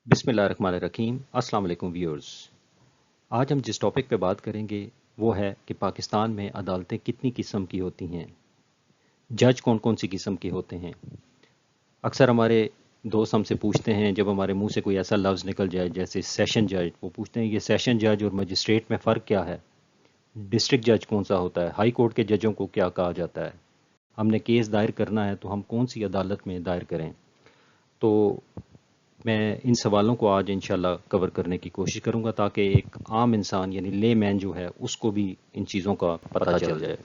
बिस्मिल्लाहिर्रहमानिर्रहीम। अस्सलाम वालेकुम व्यूअर्स। आज हम जिस टॉपिक पे बात करेंगे वो है कि पाकिस्तान में अदालतें कितनी किस्म की होती हैं, जज कौन कौन सी किस्म के होते हैं। अक्सर हमारे दोस्त हमसे पूछते हैं, जब हमारे मुंह से कोई ऐसा लफ्ज़ निकल जाए जैसे सेशन जज, वो पूछते हैं ये सेशन जज और मजिस्ट्रेट में फ़र्क क्या है, डिस्ट्रिक्ट जज कौन सा होता है, हाई कोर्ट के जजों को क्या कहा जाता है, हमने केस दायर करना है तो हम कौन सी अदालत में दायर करें। तो मैं इन सवालों को आज इंशाल्लाह कवर करने की कोशिश करूंगा ताकि एक आम इंसान यानी ले मैन जो है उसको भी इन चीज़ों का पता चल जाए।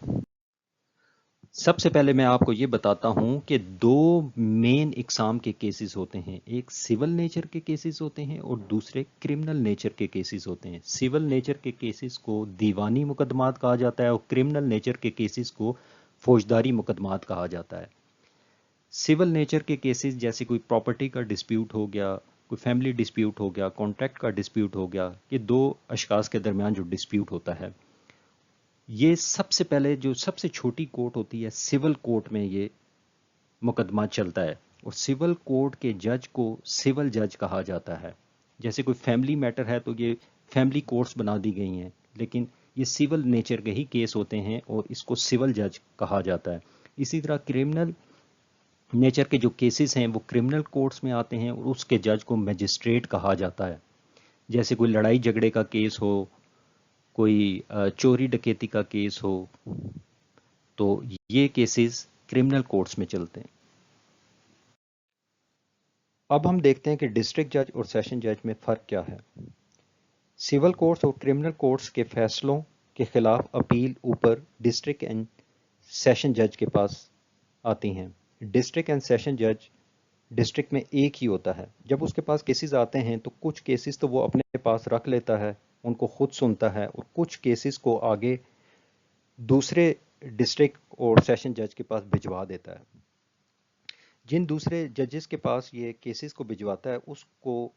सबसे पहले मैं आपको ये बताता हूं कि दो मेन इकसाम के केसेस होते हैं, एक सिविल नेचर के केसेस होते हैं और दूसरे क्रिमिनल नेचर के केसेस होते हैं। सिविल नेचर के केसेस को दीवानी मुकदमात कहा जाता है और क्रिमिनल नेचर के केसेस को फौजदारी मुकदमात कहा जाता है। सिविल नेचर के केसेस जैसे कोई प्रॉपर्टी का डिस्प्यूट हो गया, कोई फैमिली डिस्प्यूट हो गया, कॉन्ट्रैक्ट का डिस्प्यूट हो गया, ये दो अशखास के दरमियान जो डिस्प्यूट होता है, ये सबसे पहले जो सबसे छोटी कोर्ट होती है सिविल कोर्ट में ये मुकदमा चलता है और सिविल कोर्ट के जज को सिविल जज कहा जाता है। जैसे कोई फैमिली मैटर है तो ये फैमिली कोर्ट्स बना दी गई हैं, लेकिन ये सिविल नेचर के ही केस होते हैं और इसको सिविल जज कहा जाता है। इसी तरह क्रिमिनल नेचर के जो केसेस हैं वो क्रिमिनल कोर्ट्स में आते हैं और उसके जज को मजिस्ट्रेट कहा जाता है। जैसे कोई लड़ाई झगड़े का केस हो, कोई चोरी डकैती का केस हो, तो ये केसेस क्रिमिनल कोर्ट्स में चलते हैं। अब हम देखते हैं कि डिस्ट्रिक्ट जज और सेशन जज में फ़र्क क्या है। सिविल कोर्ट्स और क्रिमिनल कोर्ट्स के फैसलों के खिलाफ अपील ऊपर डिस्ट्रिक्ट एंड सेशन जज के पास आती हैं। डिस्ट्रिक्ट एंड सेशन जज डिस्ट्रिक्ट में एक ही होता है। जब उसके पास केसेस आते हैं तो कुछ केसेस तो वो अपने पास रख लेता है, उनको खुद सुनता है, और कुछ केसेस को आगे दूसरे डिस्ट्रिक्ट और सेशन जज के पास भिजवा देता है। जिन दूसरे जजेस के पास ये केसेस को भिजवाता है उसको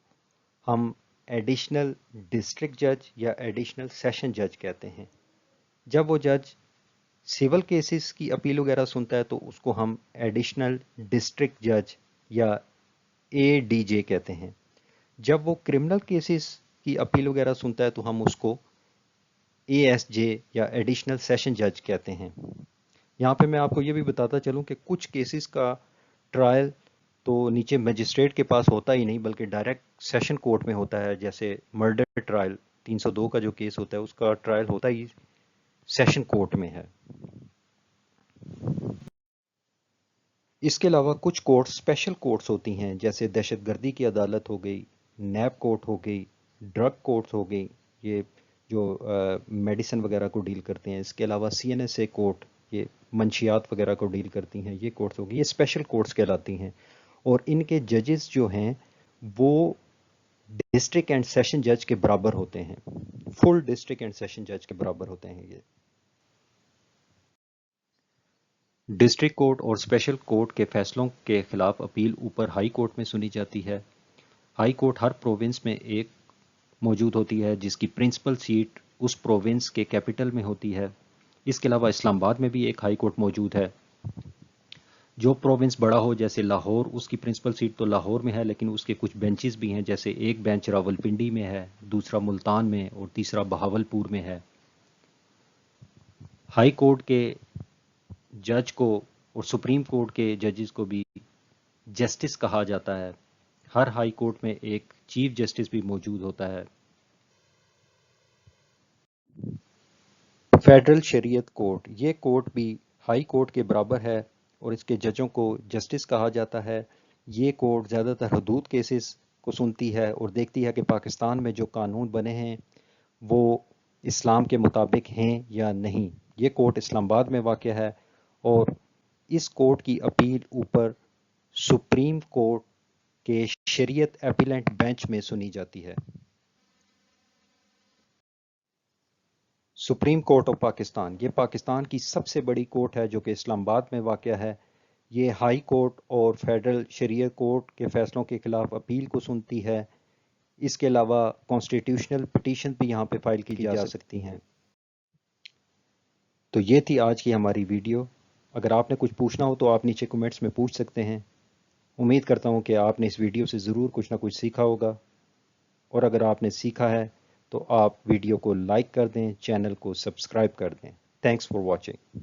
हम एडिशनल डिस्ट्रिक्ट जज या एडिशनल सेशन जज कहते हैं। जब वो जज सिविल केसेस की अपील वगैरह सुनता है तो उसको हम एडिशनल डिस्ट्रिक्ट जज या एडीजे कहते हैं। जब वो क्रिमिनल केसेस की अपील वगैरह सुनता है तो हम उसको एएसजे या एडिशनल सेशन जज कहते हैं। यहाँ पे मैं आपको ये भी बताता चलूँ कि कुछ केसेस का ट्रायल तो नीचे मजिस्ट्रेट के पास होता ही नहीं बल्कि डायरेक्ट सेशन कोर्ट में होता है। जैसे मर्डर ट्रायल 302 का जो केस होता है उसका ट्रायल होता ही सेशन कोर्ट में है। इसके अलावा कुछ कोर्ट स्पेशल कोर्ट्स होती हैं, जैसे दहशतगर्दी की अदालत हो गई, नैब कोर्ट हो गई, ड्रग कोर्ट्स हो गई, ये जो मेडिसिन वगैरह को डील करते हैं। इसके अलावा सीएनएसए कोर्ट, ये मंशियात वगैरह को डील करती हैं, ये कोर्ट्स हो गई, ये स्पेशल कोर्ट्स कहलाती हैं। और इनके जजेस जो हैं वो डिस्ट्रिक्ट एंड सेशन जज के बराबर होते हैं, फुल डिस्ट्रिक्ट एंड सेशन जज के बराबर होते हैं। ये डिस्ट्रिक्ट कोर्ट और स्पेशल कोर्ट के फैसलों के खिलाफ अपील ऊपर हाई कोर्ट में सुनी जाती है। हाई कोर्ट हर प्रोविंस में एक मौजूद होती है जिसकी प्रिंसिपल सीट उस प्रोविंस के कैपिटल में होती है। इसके अलावा इस्लामाबाद में भी एक हाई कोर्ट मौजूद है। जो प्रोविंस बड़ा हो जैसे लाहौर, उसकी प्रिंसिपल सीट तो लाहौर में है, लेकिन उसके कुछ बेंचेस भी हैं, जैसे एक बेंच रावलपिंडी में है, दूसरा मुल्तान में और तीसरा बहावलपुर में है। हाई कोर्ट के जज को और सुप्रीम कोर्ट के जजेस को भी जस्टिस कहा जाता है। हर हाई कोर्ट में एक चीफ जस्टिस भी मौजूद होता है। फेडरल शरीयत कोर्ट, ये कोर्ट भी हाई कोर्ट के बराबर है और इसके जजों को जस्टिस कहा जाता है। ये कोर्ट ज़्यादातर हदूद केसेस को सुनती है और देखती है कि पाकिस्तान में जो कानून बने हैं वो इस्लाम के मुताबिक हैं या नहीं। ये कोर्ट इस्लामाबाद में वाक़ है और इस कोर्ट की अपील ऊपर सुप्रीम कोर्ट के शरीयत अपीलेंट बेंच में सुनी जाती है। सुप्रीम कोर्ट ऑफ पाकिस्तान, ये पाकिस्तान की सबसे बड़ी कोर्ट है जो कि इस्लामाबाद में वाक़ है। ये हाई कोर्ट और फेडरल शरीयत कोर्ट के फैसलों के खिलाफ अपील को सुनती है। इसके अलावा कॉन्स्टिट्यूशनल पिटीशन भी यहाँ पे फाइल की जा सकती हैं। तो ये थी आज की हमारी वीडियो। अगर आपने कुछ पूछना हो तो आप नीचे कमेंट्स में पूछ सकते हैं। उम्मीद करता हूँ कि आपने इस वीडियो से ज़रूर कुछ ना कुछ सीखा होगा। اور اگر آپ نے سیکھا ہے تو آپ ویڈیو کو لائک کر دیں، چینل کو سبسکرائب کر دیں۔ Thanks for watching.